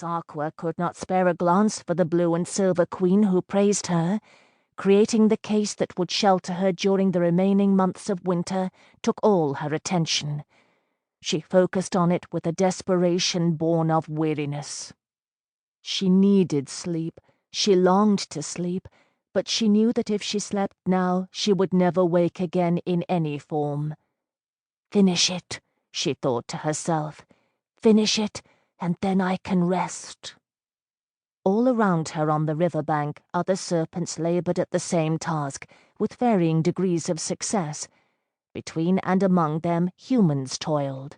Aqua could not spare a glance for the blue and silver queen who praised her. Creating the case that would shelter her during the remaining months of winter took all her attention. She focused on it with a desperation born of weariness. She needed sleep, she longed to sleep, but she knew that if she slept now, she would never wake again in any form. "Finish it," she thought to herself. "Finish it, and then I can rest." All around her on the riverbank, other serpents labored at the same task, with varying degrees of success. Between and among them, humans toiled.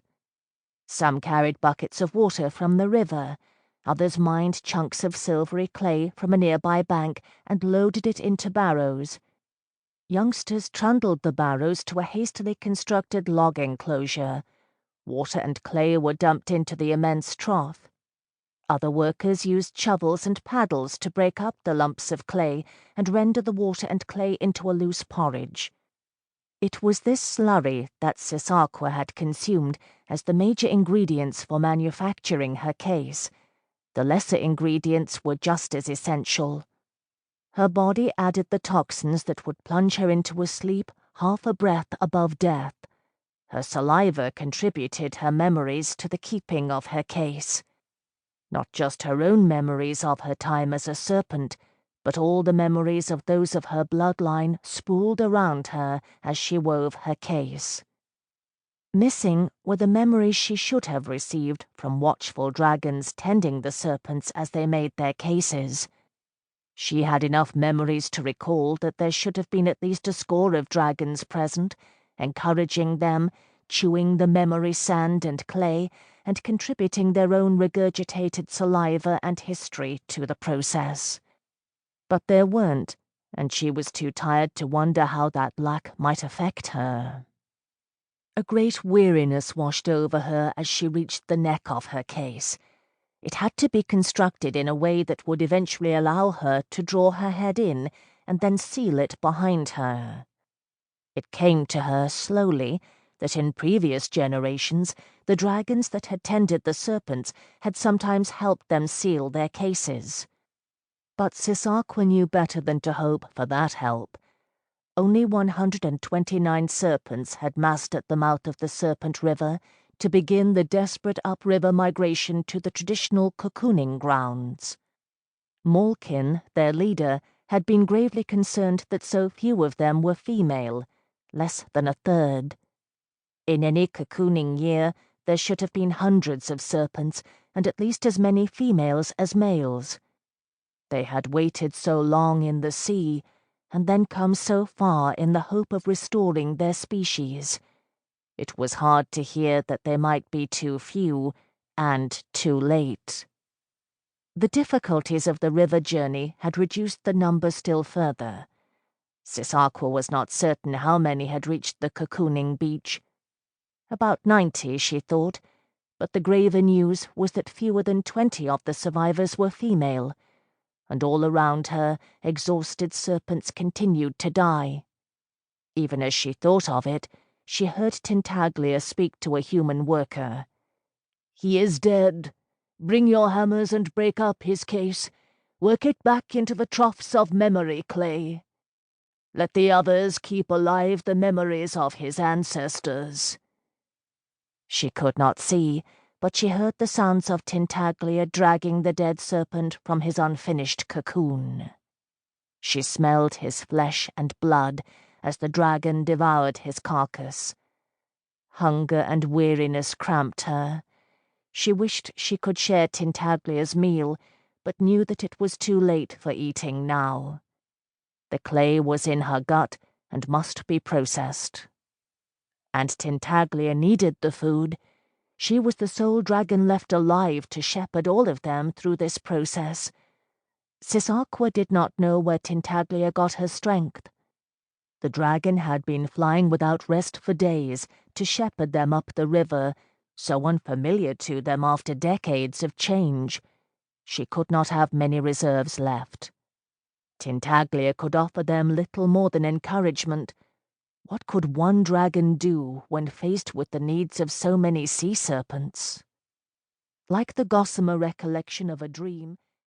Some carried buckets of water from the river. Others mined chunks of silvery clay from a nearby bank and loaded it into barrows. Youngsters trundled the barrows to a hastily constructed log enclosure. Water and clay were dumped into the immense trough. Other workers used shovels and paddles to break up the lumps of clay and render the water and clay into a loose porridge. It was this slurry that Aqua had consumed as the major ingredients for manufacturing her case. The lesser ingredients were just as essential. Her body added the toxins that would plunge her into a sleep half a breath above death. Her saliva contributed her memories to the keeping of her case. Not just her own memories of her time as a serpent, but all the memories of those of her bloodline spooled around her as she wove her case. Missing were the memories she should have received from watchful dragons tending the serpents as they made their cases. She had enough memories to recall that there should have been at least a score of dragons present, encouraging them, chewing the memory sand and clay, and contributing their own regurgitated saliva and history to the process. But there weren't, and she was too tired to wonder how that lack might affect her. A great weariness washed over her as she reached the neck of her case. It had to be constructed in a way that would eventually allow her to draw her head in and then seal it behind her. It came to her slowly that in previous generations, the dragons that had tended the serpents had sometimes helped them seal their cases. But Aqua knew better than to hope for that help. Only 129 serpents had massed at the mouth of the Serpent River to begin the desperate upriver migration to the traditional cocooning grounds. Malkin, their leader, had been gravely concerned that so few of them were female, less than a third. In any cocooning year, there should have been hundreds of serpents, and at least as many females as males. They had waited so long in the sea, and then come so far in the hope of restoring their species. It was hard to hear that there might be too few, and too late. The difficulties of the river journey had reduced the number still further. Aqua was not certain how many had reached the cocooning beach. About 90, she thought, but the graver news was that fewer than 20 of the survivors were female, and all around her, exhausted serpents continued to die. Even as she thought of it, she heard Tintaglia speak to a human worker. "He is dead. Bring your hammers and break up his case. Work it back into the troughs of memory clay. Let the others keep alive the memories of his ancestors." She could not see, but she heard the sounds of Tintaglia dragging the dead serpent from his unfinished cocoon. She smelled his flesh and blood as the dragon devoured his carcass. Hunger and weariness cramped her. She wished she could share Tintaglia's meal, but knew that it was too late for eating now. The clay was in her gut and must be processed. And Tintaglia needed the food. She was the sole dragon left alive to shepherd all of them through this process. Aqua did not know where Tintaglia got her strength. The dragon had been flying without rest for days to shepherd them up the river, so unfamiliar to them after decades of change. She could not have many reserves left. Tintaglia could offer them little more than encouragement. What could one dragon do when faced with the needs of so many sea serpents? Like the gossamer recollection of a dream,